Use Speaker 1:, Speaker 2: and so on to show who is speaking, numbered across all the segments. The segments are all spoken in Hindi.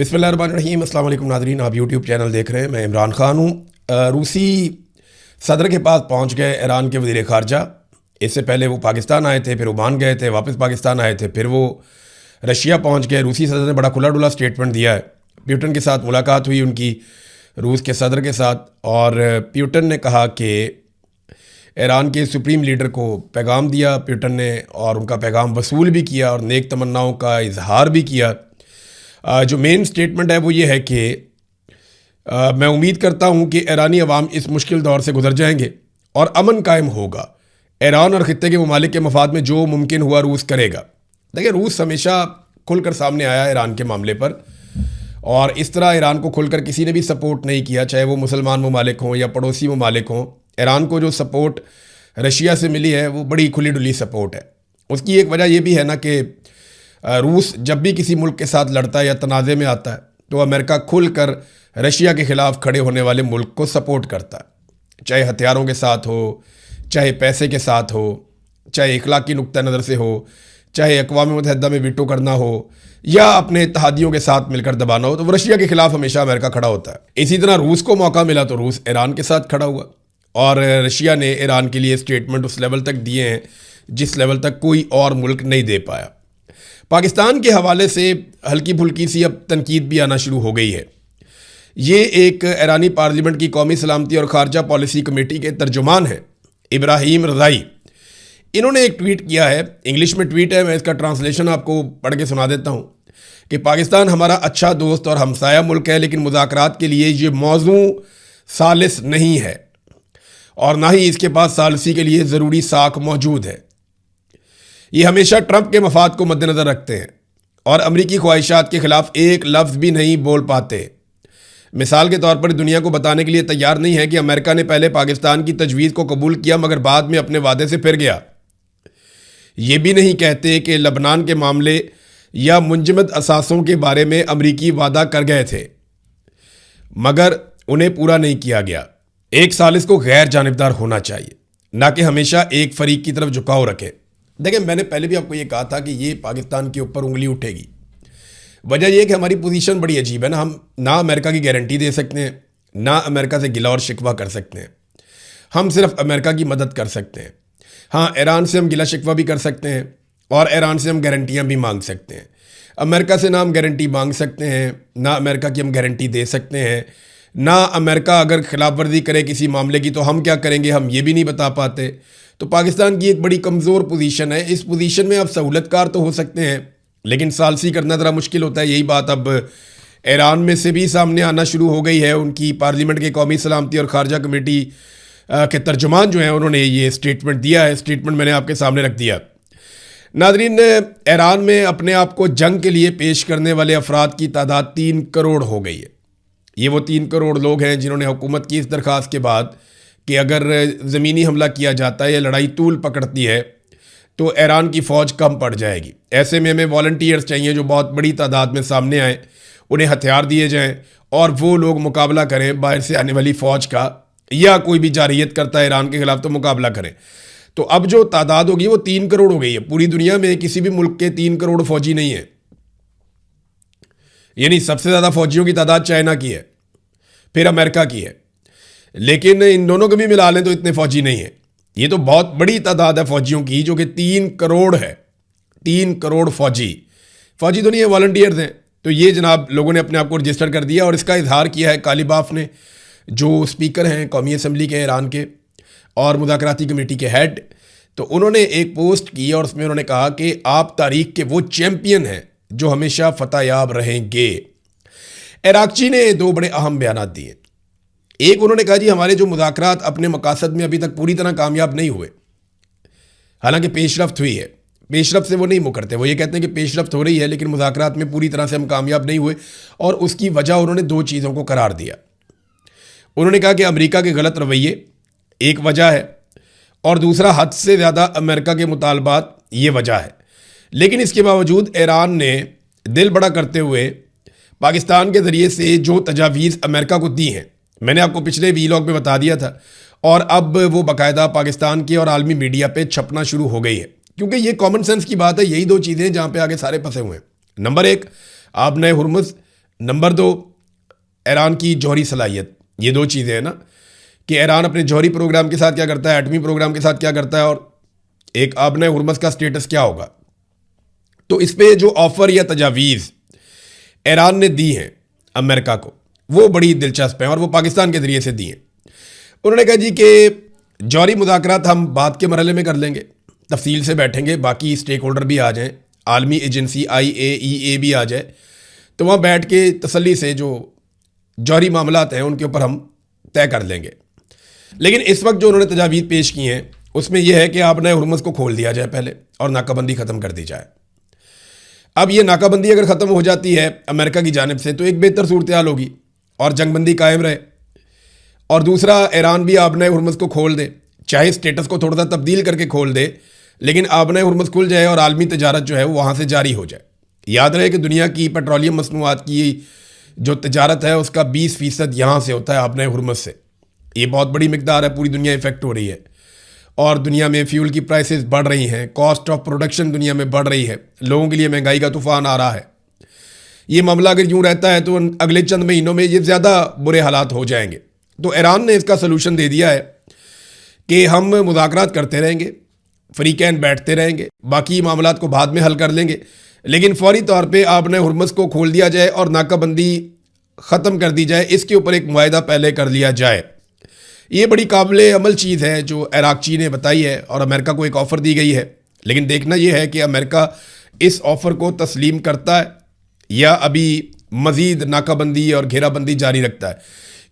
Speaker 1: बिस्मिल्लाहिर्रहमानिर्रहीम। अस्सलाम वालेकुम नाज़रीन, आप यूट्यूब चैनल देख रहे हैं। मैं इमरान ख़ान हूँ। रूसी सदर के पास पहुँच गए ईरान के वज़ीर ख़ारजा। इससे पहले वो पाकिस्तान आए थे, फिर ओमान गए थे, वापस पाकिस्तान आए थे, फिर वो रशिया पहुँच गए। रूसी सदर ने बड़ा खुला डुला स्टेटमेंट दिया है। प्यूटन के साथ मुलाकात हुई उनकी, रूस के सदर के साथ, और प्यूटन ने कहा कि ईरान के सुप्रीम लीडर को पैगाम दिया प्यूटन ने, और उनका पैगाम वसूल भी किया और नेक तमन्नाओं का इजहार भी किया। जो मेन स्टेटमेंट है वो ये है कि मैं उम्मीद करता हूँ कि ईरानी अवाम इस मुश्किल दौर से गुजर जाएंगे और अमन कायम होगा। ईरान और ख़ित्ते के ममालिक के मफाद में जो मुमकिन हुआ रूस करेगा। देखिए, रूस हमेशा खुलकर सामने आया ईरान के मामले पर, और इस तरह ईरान को खुलकर किसी ने भी सपोर्ट नहीं किया, चाहे वो मुसलमान ममालिक हों या पड़ोसी ममालिक हों। ईरान को जो सपोर्ट रशिया से मिली है वो बड़ी खुली डुली सपोर्ट है। उसकी एक वजह यह भी है ना कि रूस जब भी किसी मुल्क के साथ लड़ता है या तनाज़े में आता है तो अमेरिका खुलकर रशिया के ख़िलाफ़ खड़े होने वाले मुल्क को सपोर्ट करता है, चाहे हथियारों के साथ हो, चाहे पैसे के साथ हो, चाहे इखलाकी नुक्ता नज़र से हो, चाहे अक़वाम मुत्तहिदा में वीटो करना हो या अपने इत्तेहादियों के साथ मिलकर दबाना हो, तो रशिया के ख़िलाफ़ हमेशा अमेरिका खड़ा होता है। इसी तरह रूस को मौका मिला तो रूस ईरान के साथ खड़ा हुआ, और रशिया ने ईरान के लिए स्टेटमेंट उस लेवल तक दिए हैं जिस लेवल तक कोई और मुल्क नहीं दे पाया। पाकिस्तान के हवाले से हल्की फुल्की सी अब तनकीद भी आना शुरू हो गई है। ये एक ईरानी पार्लियामेंट की कौमी सलामती और खारजा पॉलिसी कमेटी के तर्जुमान हैं इब्राहिम रज़ाई। इन्होंने एक ट्वीट किया है, इंग्लिश में ट्वीट है, मैं इसका ट्रांसलेशन आपको पढ़ के सुना देता हूँ कि पाकिस्तान हमारा अच्छा दोस्त और हमसाया मुल्क है, लेकिन मुज़ाकरात के लिए ये मौजू सालिस नहीं है और ना ही इसके पास सालसी के लिए ज़रूरी साख मौजूद है। ये हमेशा ट्रंप के मफाद को मद्देनज़र रखते हैं और अमरीकी ख्वाहिशात के ख़िलाफ़ एक लफ्ज़ भी नहीं बोल पाते। मिसाल के तौर पर दुनिया को बताने के लिए तैयार नहीं है कि अमेरिका ने पहले पाकिस्तान की तजवीज़ को कबूल किया मगर बाद में अपने वादे से फिर गया। ये भी नहीं कहते कि लबनान के मामले या मुंजमद असासों के बारे में अमरीकी वादा कर गए थे मगर उन्हें पूरा नहीं किया गया। एक सालिस को गैर जानिबदार होना चाहिए, ना कि हमेशा एक फरीक की तरफ झुकाव रखे। देखिए, मैंने पहले भी आपको ये कहा था कि ये पाकिस्तान के ऊपर उंगली उठेगी। वजह यह कि हमारी पोजीशन बड़ी अजीब है ना। हम ना अमेरिका की गारंटी दे सकते हैं, ना अमेरिका से गिला और शिकवा कर सकते हैं। हम सिर्फ अमेरिका की मदद कर सकते हैं। हाँ, ईरान से हम गिला शिकवा भी कर सकते हैं और ईरान से हम गारंटियाँ भी मांग सकते हैं। अमेरिका से ना हम गारंटी मांग सकते हैं, ना अमेरिका की हम गारंटी दे सकते हैं। ना अमेरिका अगर खिलाफ वर्जी करे किसी मामले की तो हम क्या करेंगे, हम ये भी नहीं बता पाते। तो पाकिस्तान की एक बड़ी कमज़ोर पोजीशन है। इस पोजीशन में आप सहूलतकार तो हो सकते हैं, लेकिन सालसी करना ज़रा मुश्किल होता है। यही बात अब ईरान में से भी सामने आना शुरू हो गई है। उनकी पार्लियामेंट के कौमी सलामती और खारजा कमेटी के तर्जुमान जो हैं उन्होंने ये स्टेटमेंट दिया है। स्टेटमेंट मैंने आपके सामने रख दिया। नाज़रीन, ईरान में अपने आप को जंग के लिए पेश करने वाले अफराद की तादाद 3 करोड़ हो गई है। ये वो 3 करोड़ लोग हैं जिन्होंने हुकूमत की इस दरख्वास्त के बाद कि अगर ज़मीनी हमला किया जाता है या लड़ाई तूल पकड़ती है तो ईरान की फ़ौज कम पड़ जाएगी। ऐसे में हमें वॉलंटियर्स चाहिए जो बहुत बड़ी तादाद में सामने आएँ, उन्हें हथियार दिए जाएँ और वो लोग मुकाबला करें बाहर से आने वाली फ़ौज का, या कोई भी जारहियत करता है ईरान के ख़िलाफ़ तो मुकाबला करें। तो अब जो तादाद होगी वो 3 करोड़ हो गई है। पूरी दुनिया में किसी भी मुल्क के 3 करोड़ फ़ौजी नहीं है। यानी सबसे ज़्यादा फ़ौजियों की तादाद चाइना की है, फिर अमेरिका की है, लेकिन इन दोनों को भी मिला लें तो इतने फ़ौजी नहीं है। ये तो बहुत बड़ी तादाद है फ़ौजियों की, जो कि 3 करोड़ है। 3 करोड़ फ़ौजी तो नहीं है, वॉलंटियर्स हैं। तो ये जनाब लोगों ने अपने आप को रजिस्टर कर दिया और इसका इजहार किया है कालिबाफ ने, जो स्पीकर हैं कौमी असम्बली के ईरान के और मुज़ाकराती कमेटी के हेड। तो उन्होंने एक पोस्ट की और उसमें उन्होंने कहा कि आप तारीख के वो चैम्पियन हैं जो हमेशा फतहयाब रहेंगे। इराक़ची ने 2 बड़े अहम बयान दिए। एक, उन्होंने कहा जी हमारे जो मुज़ाकरात अपने मकासद में अभी तक पूरी तरह कामयाब नहीं हुए, हालांकि पेशरफ्त हुई है। पेशरफ्त से वो नहीं मुकरते, वो ये कहते हैं कि पेशरफ्त हो रही है लेकिन मुज़ाकरात में पूरी तरह से हम कामयाब नहीं हुए। और उसकी वजह उन्होंने 2 चीज़ों को करार दिया। उन्होंने कहा कि अमेरिका के गलत रवैये एक वजह है और दूसरा हद से ज़्यादा अमेरिका के मुतालबात ये वजह है। लेकिन इसके बावजूद ईरान ने दिल बड़ा करते हुए पाकिस्तान के ज़रिए से जो तजावीज़ अमेरिका को दी हैं, मैंने आपको पिछले वीलॉग में बता दिया था, और अब वो बाकायदा पाकिस्तान के और आलमी मीडिया पे छपना शुरू हो गई है। क्योंकि ये कॉमन सेंस की बात है। यही 2 चीज़ें जहाँ पे आगे सारे फंसे हुए हैं। नंबर 1, आप नए हुर्मुज़ नंबर 2, ईरान की जौहरी सलाहियत। ये 2 चीज़ें हैं ना कि ईरान अपने जौहरी प्रोग्राम के साथ क्या करता है, एटमी प्रोग्राम के साथ क्या करता है, और एक आबना हुर्मस का स्टेटस क्या होगा। तो इस पे जो ऑफर या तजावीज़ ईरान ने दी हैं अमेरिका को, वो बड़ी दिलचस्प हैं और वो पाकिस्तान के ज़रिए से दी हैं। उन्होंने कहा जी कि जौहरी मुज़ाकरात हम बाद के मरहले में कर लेंगे, तफसील से बैठेंगे, बाकी स्टेक होल्डर भी आ जाएं, आलमी एजेंसी IAEA भी आ जाए, तो वहाँ बैठ के तसल्ली से जो जौहरी मामलात हैं उनके ऊपर हम तय कर लेंगे। लेकिन इस वक्त जो उन्होंने तजावीज़ पेश की हैं उसमें यह है कि आबना हुर्मुज़ को खोल दिया जाए पहले और नाकाबंदी ख़त्म कर दी जाए। अब ये नाकाबंदी अगर ख़त्म हो जाती है अमेरिका की जानिब से तो एक बेहतर सूरत हाल होगी और जंगबंदी कायम रहे। और दूसरा, ईरान भी आबना हुर्मुज़ को खोल दे, चाहे स्टेटस को थोड़ा सा तब्दील करके खोल दे, लेकिन आबना हुर्मुज़ खुल जाए और आलमी तजारत जो है वो वहाँ से जारी हो जाए। याद रहे कि दुनिया की पेट्रोलियम मसनूआत की जो तजारत है उसका 20% यहाँ से होता है आबना हुर्मुज़ से। ये बहुत बड़ी मिकदार है, पूरी दुनिया इफेक्ट हो रही है और दुनिया में फ्यूल की प्राइसेस बढ़ रही हैं, कॉस्ट ऑफ प्रोडक्शन दुनिया में बढ़ रही है, लोगों के लिए महंगाई का तूफान आ रहा है। ये मामला अगर यूँ रहता है तो अगले चंद महीनों में ये ज़्यादा बुरे हालात हो जाएंगे। तो ईरान ने इसका सलूशन दे दिया है कि हम मुज़ाकरात करते रहेंगे, फ्री कैन बैठते रहेंगे, बाकी मामलात को बाद में हल कर लेंगे, लेकिन फौरी तौर पे आबना हुर्मुज़ को खोल दिया जाए और नाकाबंदी ख़त्म कर दी जाए, इसके ऊपर एक मुआहदा पहले कर लिया जाए। ये बड़ी काबिल अमल चीज़ है जो इराक़ची ने बताई है और अमेरिका को एक ऑफ़र दी गई है। लेकिन देखना यह है कि अमेरिका इस ऑफ़र को तस्लीम करता है या अभी मज़ीद नाकाबंदी और घेराबंदी जारी रखता है,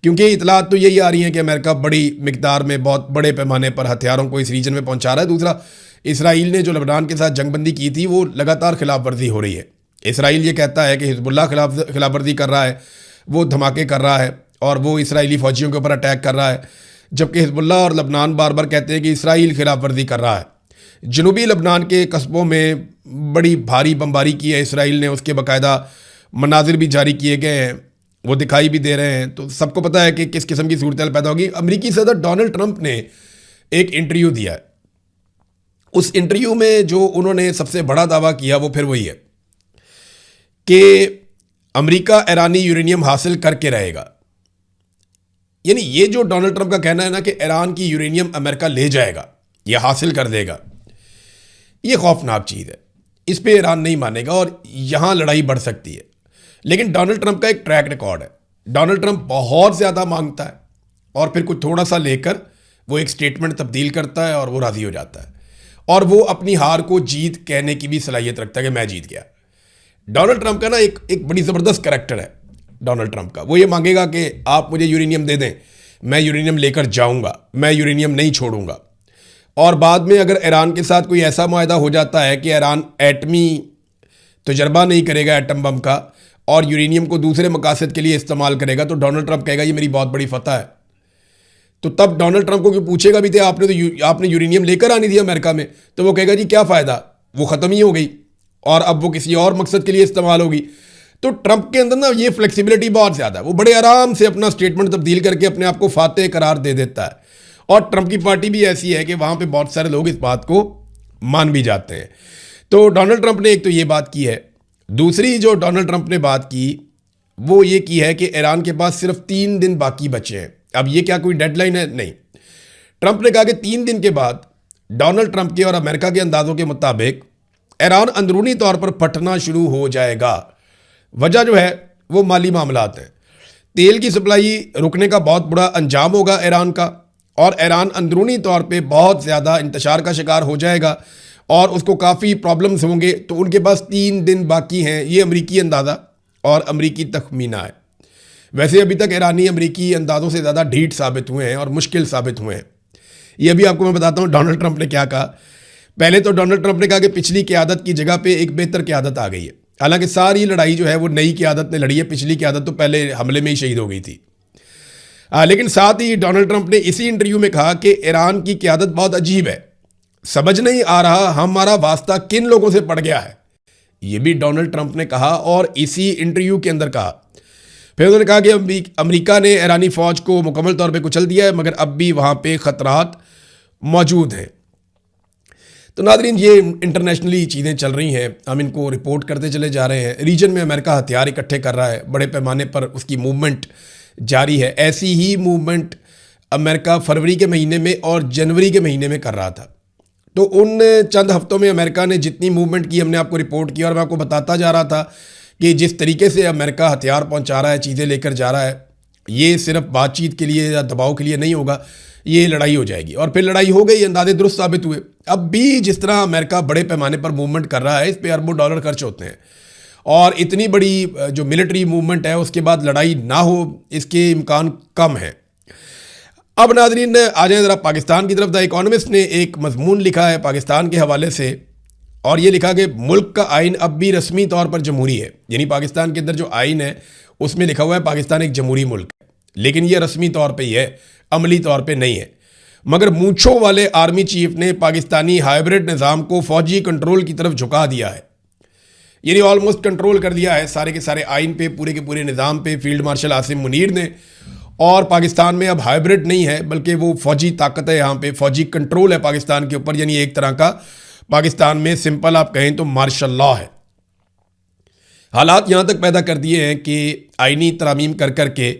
Speaker 1: क्योंकि इतलात तो यही आ रही हैं कि अमेरिका बड़ी मिकदार में, बहुत बड़े पैमाने पर हथियारों को इस रीजन में पहुंचा रहा है। दूसरा, इसराइल ने जो लेबनान के साथ जंगबंदी की थी वो लगातार खिलाफ वर्जी हो रही है। इसराइल ये कहता है कि हिजबुल्लाह खिलाफ वर्जी कर रहा है, वो धमाके कर रहा है और वो इसराइली फ़ौजियों के ऊपर अटैक कर रहा है, जबकि हिजबुल्लाह और लेबनान बार बार कहते हैं कि इसराइल खिलाफ वर्जी कर रहा है। जनूबी लेबनान के कस्बों में बड़ी भारी बमबारी की है इसराइल ने, उसके बाकायदा मनाजिर भी जारी किए गए हैं, वो दिखाई भी दे रहे हैं। तो सबको पता है कि किस किस्म की सूरत पैदा होगी। अमेरिकी सदर डोनाल्ड ट्रंप ने एक इंटरव्यू दिया है, उस इंटरव्यू में जो उन्होंने सबसे बड़ा दावा किया वो फिर वही है कि अमेरिका ईरानी यूरेनियम हासिल करके रहेगा। यानी ये जो डोनाल्ड ट्रंप का कहना है ना कि ईरान की यूरेनियम अमेरिका ले जाएगा या हासिल कर देगा, ये खौफनाक चीज़ है। इस पे ईरान नहीं मानेगा और यहाँ लड़ाई बढ़ सकती है। लेकिन डोनाल्ड ट्रंप का एक ट्रैक रिकॉर्ड है, डोनाल्ड ट्रंप बहुत ज़्यादा मांगता है और फिर कुछ थोड़ा सा लेकर वो एक स्टेटमेंट तब्दील करता है और वो राज़ी हो जाता है और वो अपनी हार को जीत कहने की भी सलाहियत रखता है कि मैं जीत गया। डोनाल्ड ट्रंप का ना एक बड़ी ज़बरदस्त करैक्टर है डोनाल्ड ट्रंप का। वो ये मांगेगा कि आप मुझे यूरेनियम दे दें, मैं यूरेनियम लेकर जाऊंगा, मैं यूरेनियम नहीं छोड़ूंगा। और बाद में अगर ईरान के साथ कोई ऐसा मुआहदा हो जाता है कि ईरान एटमी तजर्बा नहीं करेगा एटम बम का और यूरेनियम को दूसरे मकासद के लिए इस्तेमाल करेगा, तो डोनाल्ड ट्रंप कहेगा ये मेरी बहुत बड़ी फतह है। तो तब डोनाल्ड ट्रंप को पूछेगा भी थे आपने यूरेनियम लेकर आनी थी अमेरिका में, तो वो कहेगा जी क्या फ़ायदा, वो ख़त्म ही हो गई और अब वो किसी और मकसद के लिए इस्तेमाल होगी। तो ट्रंप के अंदर ना ये फ्लेक्सिबिलिटी बहुत ज़्यादा है, वो बड़े आराम से अपना स्टेटमेंट तब्दील करके अपने आप को फातेह करार दे देता है। और ट्रंप की पार्टी भी ऐसी है कि वहाँ पे बहुत सारे लोग इस बात को मान भी जाते हैं। तो डोनाल्ड ट्रंप ने एक तो ये बात की है। दूसरी जो डोनाल्ड ट्रंप ने बात की वो ये की है कि ईरान के पास सिर्फ 3 दिन बाकी बचे हैं। अब ये क्या कोई डेडलाइन है? नहीं। ट्रंप ने कहा कि 3 दिन के बाद डोनाल्ड ट्रंप के और अमेरिका के अंदाजों के मुताबिक ईरान अंदरूनी तौर पर फटना शुरू हो जाएगा। वजह जो है वो माली मामलात हैं। तेल की सप्लाई रुकने का बहुत बुरा अंजाम होगा ईरान का और ईरान अंदरूनी तौर पे बहुत ज़्यादा इंतशार का शिकार हो जाएगा और उसको काफ़ी प्रॉब्लम्स होंगे। तो उनके पास 3 दिन बाकी हैं, ये अमरीकी अंदाज़ा और अमरीकी तखमीना है। वैसे अभी तक ईरानी अमरीकी अंदाज़ों से ज़्यादा ढीठ साबित हुए हैं और मुश्किल साबित हुए हैं। ये अभी आपको मैं बताता हूँ डोनाल्ड ट्रंप ने क्या कहा। पहले तो डोनाल्ड ट्रंप ने कहा कि पिछली क़यादत की जगह पे एक बेहतर क़यादत आ गई है। हालांकि सारी लड़ाई जो है वो नई क़यादत ने लड़ी है, पिछली क़यादत तो पहले हमले में ही शहीद हो गई थी। लेकिन साथ ही डोनाल्ड ट्रंप ने इसी इंटरव्यू में कहा कि ईरान की क़यादत बहुत अजीब है, समझ नहीं आ रहा हमारा वास्ता किन लोगों से पड़ गया है। ये भी डोनाल्ड ट्रंप ने कहा और इसी इंटरव्यू के अंदर कहा। फिर उन्होंने कहा कि अमेरिका ने ईरानी फ़ौज को मुकम्मल तौर पे कुचल दिया है, मगर अब भी वहाँ पे ख़तरात मौजूद हैं। तो नादरीन, ये इंटरनेशनली चीज़ें चल रही हैं, हम इनको रिपोर्ट करते चले जा रहे हैं। रीजन में अमेरिका हथियार इकट्ठे कर रहा है, बड़े पैमाने पर उसकी मूवमेंट जारी है। ऐसी ही मूवमेंट अमेरिका फरवरी के महीने में और जनवरी के महीने में कर रहा था। तो उन चंद हफ्तों में अमेरिका ने जितनी मूवमेंट की, हमने आपको रिपोर्ट की और मैं आपको बताता जा रहा था कि जिस तरीके से अमेरिका हथियार पहुंचा रहा है, चीज़ें लेकर जा रहा है, ये सिर्फ बातचीत के लिए या दबाव के लिए नहीं होगा, ये लड़ाई हो जाएगी। और फिर लड़ाई हो गई, अंदाजे दुरुस्त साबित हुए। अब भी जिस तरह अमेरिका बड़े पैमाने पर मूवमेंट कर रहा है, इस पर अरबों डॉलर खर्च होते हैं और इतनी बड़ी जो मिलिट्री मूवमेंट है उसके बाद लड़ाई ना हो, इसके इम्कान कम है। अब नाज़रीन, आ जाए ज़रा पाकिस्तान की तरफ। द इकोनॉमिस्ट ने एक मजमून लिखा है पाकिस्तान के हवाले से, और ये लिखा कि मुल्क का आइन अब भी रस्मी तौर पर जमहूरी है। यानी पाकिस्तान के अंदर जो आइन है उसमें लिखा हुआ है पाकिस्तान एक जमहूरी मुल्क है, लेकिन ये रस्मी तौर पे ही है, अमली तौर पे नहीं है। मगर मूंछों वाले आर्मी चीफ ने पाकिस्तानी हाइब्रिड निज़ाम को फौजी कंट्रोल की तरफ झुका दिया है। यानी ऑलमोस्ट कंट्रोल कर दिया है सारे के सारे आइन पे, पूरे के पूरे निज़ाम पे फील्ड मार्शल आसिम मुनीर ने। और पाकिस्तान में अब हाइब्रिड नहीं है, बल्कि वो फौजी ताकत है, यहाँ पे फौजी कंट्रोल है पाकिस्तान के ऊपर। यानी एक तरह का पाकिस्तान में सिंपल आप कहें तो मार्शल लॉ है। हालात यहाँ तक पैदा कर दिए हैं कि आईनी तरामीम कर करके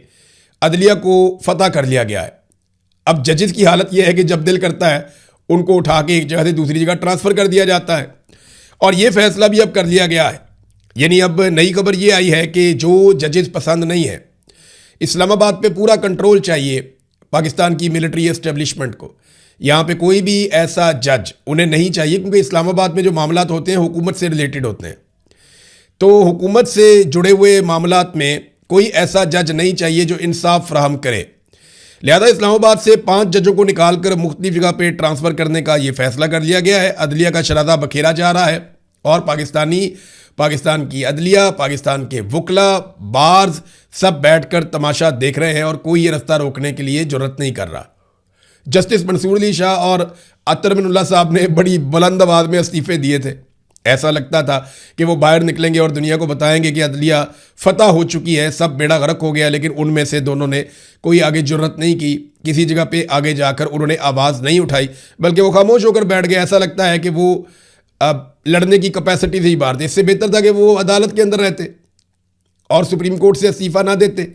Speaker 1: अदलिया को फतह कर लिया गया है। अब जजेस की हालत यह है कि जब दिल करता है उनको उठा के एक जगह से दूसरी जगह ट्रांसफ़र कर दिया जाता है, और ये फैसला भी अब कर लिया गया है। यानी अब नई खबर ये आई है कि जो जजेस पसंद नहीं है, इस्लामाबाद पे पूरा कंट्रोल चाहिए पाकिस्तान की मिलिट्री एस्टेब्लिशमेंट को। यहाँ पे कोई भी ऐसा जज उन्हें नहीं चाहिए, क्योंकि इस्लामाबाद में जो मामलात होते हैं हुकूमत से रिलेटेड होते हैं। तो हुकूमत से जुड़े हुए मामलात में कोई ऐसा जज नहीं चाहिए जो इंसाफ फराहम करे। लिहाजा इस्लामाबाद से 5 जजों को निकाल कर मुख्तलिफ जगह पे ट्रांसफ़र करने का ये फैसला कर लिया गया है। अदलिया का शरादा बखेरा जा रहा है और पाकिस्तान की अदलिया, पाकिस्तान के वकला, बार्स सब बैठकर तमाशा देख रहे हैं और कोई ये रास्ता रोकने के लिए जुर्रत नहीं कर रहा। जस्टिस मंसूर अली शाह और अतर मिनुल्लाह साहब ने बड़ी बुलंद आवाज़ में इस्तीफ़े दिए थे। ऐसा लगता था कि वो बाहर निकलेंगे और दुनिया को बताएंगे कि अदलिया फतह हो चुकी है, सब बेड़ा गर्क हो गया, लेकिन उनमें से दोनों ने कोई आगे जुर्रत नहीं की, किसी जगह पे आगे जाकर उन्होंने आवाज़ नहीं उठाई, बल्कि वो खामोश होकर बैठ गए। ऐसा लगता है कि वो अब लड़ने की कैपेसिटी से ही बाहर थे। इससे बेहतर था कि वो अदालत के अंदर रहते और सुप्रीम कोर्ट से इस्तीफ़ा ना देते,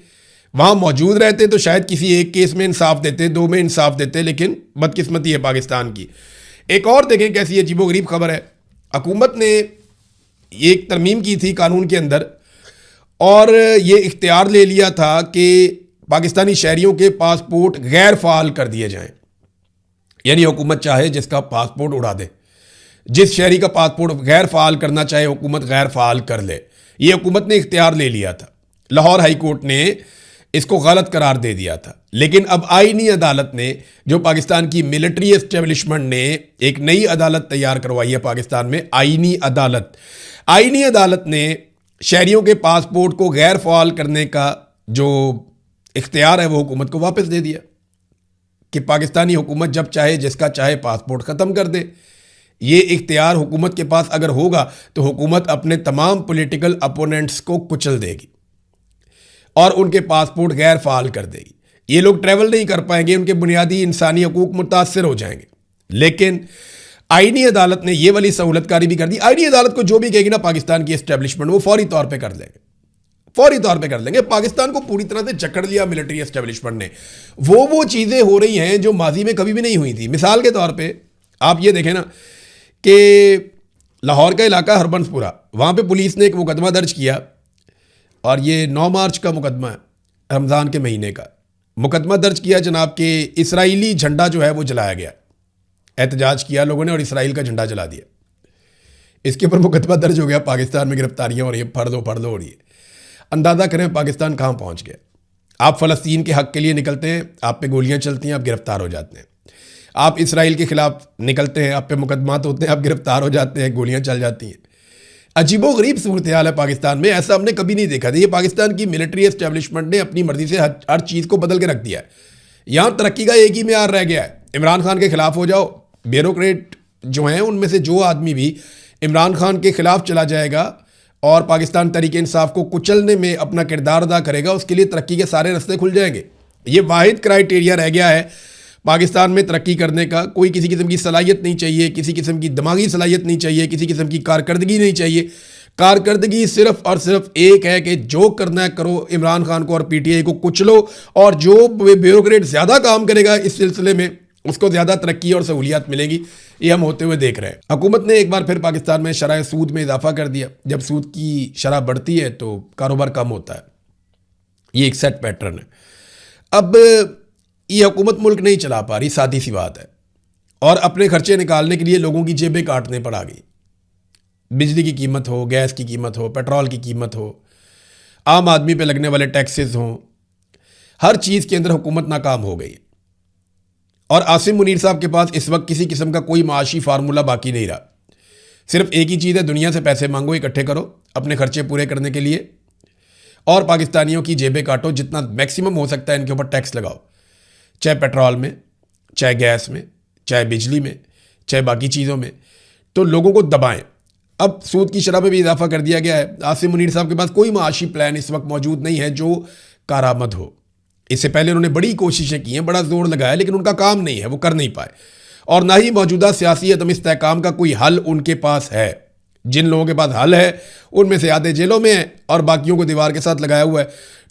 Speaker 1: वहाँ मौजूद रहते तो शायद किसी एक केस में इंसाफ देते, 2 में इंसाफ देते। लेकिन बदकिस्मती है पाकिस्तान की। एक और देखें कैसी अजीबोगरीब खबर है। हुकूमत ने एक तरमीम की थी कानून के अंदर और ये इख्तियार ले लिया था कि पाकिस्तानी शहरियों के पासपोर्ट गैर फ़ाल कर दिए जाएं। यानी हुकूमत चाहे जिसका पासपोर्ट उड़ा दे, जिस शहरी का पासपोर्ट गैर फ़ाल करना चाहे हुकूमत गैर फ़ाल कर ले। ये हुकूमत ने इख्तियार ले लिया था। लाहौर हाई कोर्ट ने इसको गलत करार दे दिया था, लेकिन अब आईनी अदालत ने, जो पाकिस्तान की मिलिट्री एस्टेब्लिशमेंट ने एक नई अदालत तैयार करवाई है पाकिस्तान में, आईनी अदालत ने शहरियों के पासपोर्ट को गैर फ़ाल करने का जो इख्तियार है वो हुकूमत को वापस दे दिया कि पाकिस्तानी हुकूमत जब चाहे जिसका चाहे पासपोर्ट ख़त्म कर दे। ये इख्तियार हुकूमत के पास अगर होगा तो हुकूमत अपने तमाम पॉलिटिकल अपोनेंट्स को कुचल देगी और उनके पासपोर्ट गैर फ़ाल कर देगी। ये लोग ट्रैवल नहीं कर पाएंगे, उनके बुनियादी इंसानी हकूक मुतासर हो जाएंगे। लेकिन आईनी अदालत ने ये वाली सहूलतकारी भी कर दी। आईनी अदालत को जो भी कहेगी ना पाकिस्तान की एस्टेब्लिशमेंट, वो फौरी तौर पे कर लेंगे, फौरी तौर पे कर लेंगे। पाकिस्तान को पूरी तरह से जकड़ लिया मिलिट्री एस्टेब्लिशमेंट ने। वो चीज़ें हो रही हैं जो माजी में कभी भी नहीं हुई थी। मिसाल के तौर पर आप ये देखें ना कि लाहौर का इलाका हरबंसपुरा, वहाँ पे पुलिस ने एक मुकदमा दर्ज किया और ये 9 मार्च का मुकदमा है, रमज़ान के महीने का मुकदमा दर्ज किया जनाब के इसराइली झंडा जो है वो जलाया गया। एहतजाज किया लोगों ने और इसराइल का झंडा जला दिया। इसके ऊपर मुकदमा दर्ज हो गया, पाकिस्तान में गिरफ्तारियाँ हो रही है, फर्द हो रही है। अंदाज़ा करें पाकिस्तान कहाँ पहुँच गया। आप फ़लस्तीन के हक़ के लिए निकलते हैं, आप पे गोलियाँ चलती हैं, आप गिरफ्तार हो जाते हैं। आप इसराइल के ख़िलाफ़ निकलते हैं, आप पे मुकदमात होते हैं, आप गिरफ्तार हो जाते हैं, गोलियाँ चल जाती हैं। अजीबोगरीब सूरत हाल है पाकिस्तान में, ऐसा हमने कभी नहीं देखा था। ये पाकिस्तान की मिलिट्री एस्टेब्लिशमेंट ने अपनी मर्ज़ी से हर चीज़ को बदल के रख दिया है। यहाँ तरक्की का एक ही मेयार रह गया है, इमरान खान के ख़िलाफ़ हो जाओ। ब्यूरोक्रेट जो हैं उनमें से जो आदमी भी इमरान खान के ख़िलाफ़ चला जाएगा और पाकिस्तान तहरीक इंसाफ को कुचलने में अपना किरदार अदा करेगा, उसके लिए तरक्की के सारे रास्ते खुल जाएंगे। ये वाहिद क्राइटेरिया रह गया है पाकिस्तान में तरक्की करने का कोई किसी किस्म की सलाहियत नहीं चाहिए, किसी किस्म की दिमागी सलाहियत नहीं चाहिए, किसी किस्म की कारकर्दगी नहीं चाहिए। कारकर्दगी सिर्फ और सिर्फ एक है कि जो करना है करो, इमरान खान को और पीटीआई को कुचलो, और जो ब्यूरोक्रेट ज़्यादा काम करेगा इस सिलसिले में उसको ज़्यादा तरक्की और सहूलियात मिलेगी। ये हम होते हुए देख रहे हैं। हुकूमत ने एक बार फिर पाकिस्तान में शरह सूद में इजाफा कर दिया। जब सूद की शरह बढ़ती है तो कारोबार कम होता है, ये एक सेट पैटर्न है। अब ये हुकूमत मुल्क नहीं चला पा रही, सादी सी बात है, और अपने खर्चे निकालने के लिए लोगों की जेबें काटने पड़ आ गई। बिजली की कीमत हो, गैस की कीमत हो, पेट्रोल की कीमत हो, आम आदमी पे लगने वाले टैक्सेस हों, हर चीज़ के अंदर हुकूमत नाकाम हो गई। और आसिम मुनीर साहब के पास इस वक्त किसी किस्म का कोई माशी फार्मूला बाकी नहीं रहा। सिर्फ एक ही चीज़ है, दुनिया से पैसे मांगो, इकट्ठे करो अपने खर्चे पूरे करने के लिए, और पाकिस्तानियों की जेबें काटो, जितना मैक्सिमम हो सकता है इनके ऊपर टैक्स लगाओ, चाहे पेट्रोल में, चाहे गैस में, चाहे बिजली में, चाहे बाकी चीज़ों में, तो लोगों को दबाएं। अब सूद की शरह में भी इजाफा कर दिया गया है। आसिम मुनीर साहब के पास कोई माशी प्लान इस वक्त मौजूद नहीं है जो कारामद हो। इससे पहले उन्होंने बड़ी कोशिशें की हैं, बड़ा जोर लगाया, लेकिन उनका काम नहीं है, वो कर नहीं पाए। और ना ही मौजूदा सियासी अदम इस्तेहकाम का कोई हल उनके पास है। जिन लोगों के पास हल है उनमें से आधे जेलों में हैं और बाकियों को दीवार के साथ लगाया हुआ है,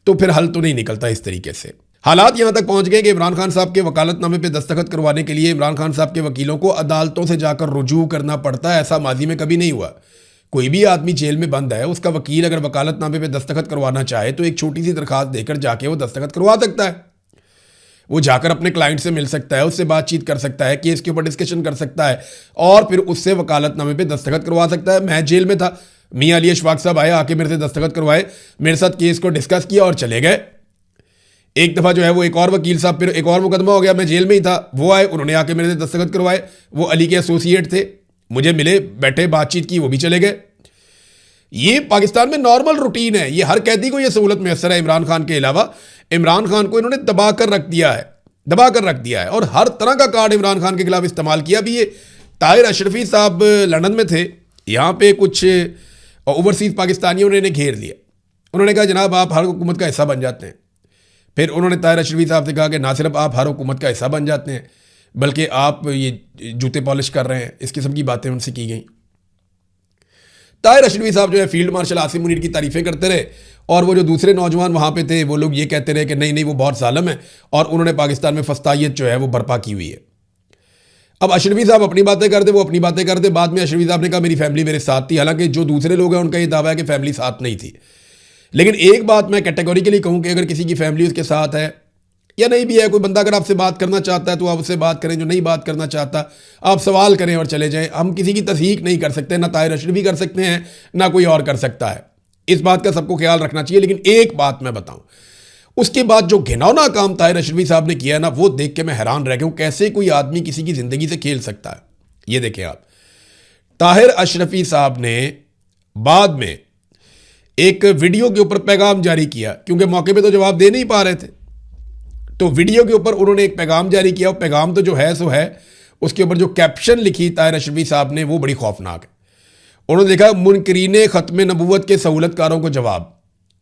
Speaker 1: तो फिर हल तो नहीं निकलता इस तरीके से। हालात यहाँ तक पहुँच गए कि इमरान खान साहब के वकालतनामे पर दस्तखत करवाने के लिए इमरान खान साहब के वकीलों को अदालतों से जाकर रुजू करना पड़ता है। ऐसा माजी में कभी नहीं हुआ। कोई भी आदमी जेल में बंद है, उसका वकील अगर वकालतनामे पे दस्तखत करवाना चाहे तो एक छोटी सी दरखास्त देकर जाके वो दस्तखत करवा सकता है। वो जाकर अपने क्लाइंट से मिल सकता है, उससे बातचीत कर सकता है, केस के ऊपर डिस्कशन कर सकता है, और फिर उससे वकालतनामे पे दस्तखत करवा सकता है। मैं जेल में था, मियां अली अशफाक साहब आए, आके मेरे से दस्तखत करवाए, मेरे साथ केस को डिस्कस किया और चले गए। एक दफ़ा जो है वो एक और वकील साहब, फिर एक और मुकदमा हो गया, मैं जेल में ही था, वो आए, उन्होंने आके मेरे से दस्तखत करवाए। वो अली के एसोसिएट थे, मुझे मिले, बैठे, बातचीत की, वो भी चले गए। ये पाकिस्तान में नॉर्मल रूटीन है। ये हर कैदी को ये सहूलत मैसर है। इमरान खान के अलावा इमरान खान को इन्होंने दबा कर रख दिया है, और हर तरह का कार्ड इमरान खान के खिलाफ इस्तेमाल किया भी। ये ताहिर अशरफी साहब लंदन में थे, यहाँ पे कुछ ओवरसीज पाकिस्तानियों ने इन्हें घेर लिया। उन्होंने कहा जनाब आप हर हुकूमत का हिस्सा बन जाते हैं। फिर उन्होंने ताहिर अशरफी साहब से कहा कि ना सिर्फ आप हर हुकूमत का हिस्सा बन जाते हैं, बल्कि आप ये जूते पॉलिश कर रहे हैं। इस किस्म की बातें उनसे की गई। ताहिर अशरफी साहब जो है फील्ड मार्शल आसिम मुनीर की तारीफ़ें करते रहे, और वो जो दूसरे नौजवान वहाँ पे थे वो लोग ये कहते रहे कि नहीं नहीं वो बहुत जालिम है, और उन्होंने पाकिस्तान में फस्तायत जो है वो बर्पा की हुई है। अब अशरफी साहब अपनी बातें करते, वो अपनी बातें करते। बाद में अशरफी साहब ने कहा मेरी फैमिली मेरे साथ थी, हालांकि जो दूसरे लोग हैं उनका ये दावा है कि फैमिली साथ नहीं थी। लेकिन एक बात मैं कैटेगोरिकली कहूँ कि अगर किसी की फैमिली उसके साथ है या नहीं भी है, कोई बंदा अगर आपसे बात करना चाहता है तो आप उससे बात करें, जो नहीं बात करना चाहता आप सवाल करें और चले जाएं। हम किसी की तस्दीक नहीं कर सकते, ना ताहिर अशरफी कर सकते हैं, ना कोई और कर सकता है। इस बात का सबको ख्याल रखना चाहिए। लेकिन एक बात मैं बताऊं, उसके बाद जो घिनौना काम ताहिर अशरफी साहब ने किया ना, वो देख के मैं हैरान रह गया हूं, कैसे कोई आदमी किसी की जिंदगी से खेल सकता है। ये देखें आप, ताहिर अशरफी साहब ने बाद में एक वीडियो के ऊपर पैगाम जारी किया, क्योंकि मौके पे तो जवाब दे नहीं पा रहे थे, तो वीडियो के ऊपर उन्होंने एक पैगाम जारी किया। और पैगाम तो जो है सो है, उसके ऊपर जो कैप्शन लिखी ताहिर अशरफी साहब ने वो बड़ी खौफनाक है। उन्होंने लिखा मुनकरीने ख़त्म नबूवत के सहूलतकारों को जवाब।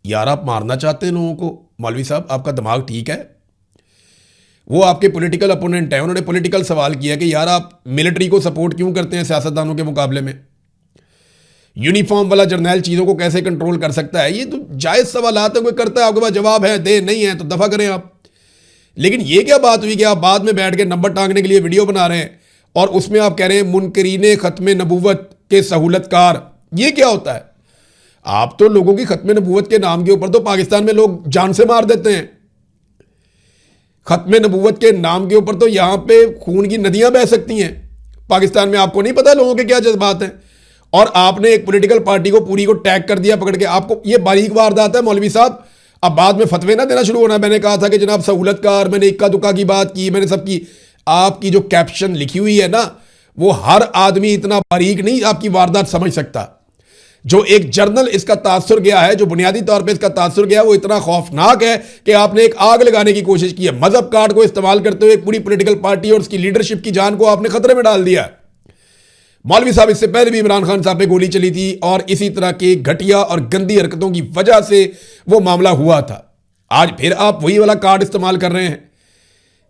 Speaker 1: यार आप मारना चाहते हैं लोगों को, मौलवी साहब आपका दिमाग ठीक है? वो आपके पॉलिटिकल अपोनेंट है, उन्होंने पॉलिटिकल सवाल किया कि यार आप मिलिट्री को सपोर्ट क्यों करते हैं सियासतदानों के मुकाबले में? यूनिफॉर्म वाला जर्नैल चीज़ों को कैसे कंट्रोल कर सकता है? ये तो जायज़ सवाल आते, कोई करता है, आपके पास जवाब है, दे, नहीं है तो दफ़ा करें आप। लेकिन ये क्या बात हुई कि आप बाद में बैठ के नंबर टांगने के लिए वीडियो बना रहे हैं और उसमें आप कह रहे हैं मुनकरीने ख़त्म नबूवत के सहूलतकार। ये क्या होता है? आप तो लोगों की ख़त्म नबूवत के नाम के ऊपर तो पाकिस्तान में लोग जान से मार देते हैं। ख़त्म नबूवत के नाम के ऊपर तो यहां पे खून की नदियां बह सकती हैं पाकिस्तान में। आपको नहीं पता लोगों के क्या जज्बात हैं? और आपने एक पॉलिटिकल पार्टी को पूरी को टैग कर दिया पकड़ के। आपको ये बारीक वारदात है मौलवी साहब। अब बाद में फतवे ना देना शुरू होना। मैंने कहा था कि जनाब सहूलतकार, मैंने इक्का दुक्का की बात की, मैंने सबकी। आपकी जो कैप्शन लिखी हुई है ना, वो हर आदमी इतना बारीक नहीं आपकी वारदात समझ सकता। जो एक जर्नल इसका तासुर गया है, जो बुनियादी तौर पे इसका तासुर गया है, वो इतना खौफनाक है कि आपने एक आग लगाने की कोशिश की है। मजहब कार्ड को इस्तेमाल करते हुए पूरी पॉलिटिकल पार्टी और उसकी लीडरशिप की जान को आपने खतरे में डाल दिया। मौलवी साहब, इससे पहले भी इमरान खान साहब पे गोली चली थी और इसी तरह की घटिया और गंदी हरकतों की वजह से वो मामला हुआ था। आज फिर आप वही वाला कार्ड इस्तेमाल कर रहे हैं।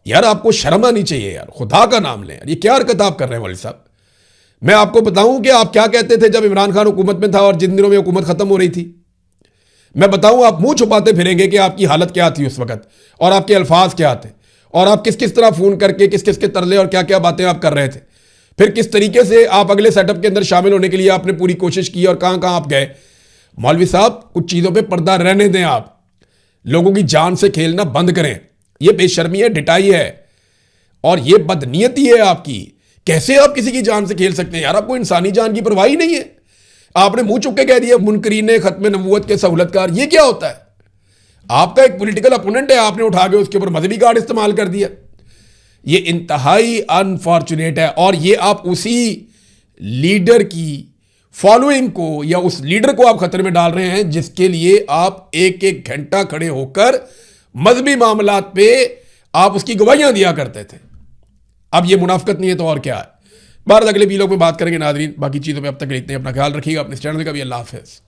Speaker 1: यार आपको शर्म आनी चाहिए यार, खुदा का नाम लें यार, ये क्या हरकत आप कर रहे हैं मौलवी साहब। मैं आपको बताऊं कि आप क्या कहते थे जब इमरान खान हुकूमत में था और जिन दिनों में हुकूमत खत्म हो रही थी। मैं बताऊं आप मुंह छुपाते फिरेंगे कि आपकी हालत क्या थी उस वक्त और आपके अल्फाज क्या थे और आप किस किस तरह फोन करके किस किस के तरले और क्या क्या बातें आप कर रहे थे। फिर किस तरीके से आप अगले सेटअप के अंदर शामिल होने के लिए आपने पूरी कोशिश की और कहां कहां आप गए। मौलवी साहब कुछ चीजों पे पर्दा रहने दें, आप लोगों की जान से खेलना बंद करें। यह बेशर्मी है, डिटाई है और यह बदनीयती है आपकी। कैसे आप किसी की जान से खेल सकते हैं यार, आपको इंसानी जान की परवाह ही नहीं है। आपने मुंह चुप के कह दिया मुनकरीन खत्म नबूवत के सहूलतकार, ये क्या होता है। आपका एक पॉलिटिकल अपोनेंट है, आपने उठा के उसके ऊपर मजहबी कार्ड इस्तेमाल कर दिया। ये इंतहाई अनफॉर्चुनेट है और ये आप उसी लीडर की फॉलोइंग को या उस लीडर को आप खतरे में डाल रहे हैं जिसके लिए आप एक एक घंटा खड़े होकर मजहबी मामलात पे आप उसकी गवाहियां दिया करते थे। अब ये मुनाफिकत नहीं है तो और क्या है। बाहर अगले वीडियो में बात करेंगे नाज़रीन, बाकी चीज़ों में अब तक लिखते हैं। अपना ख्याल रखिएगा, अपने चैनल का भी। अल्लाह हाफ़िज़।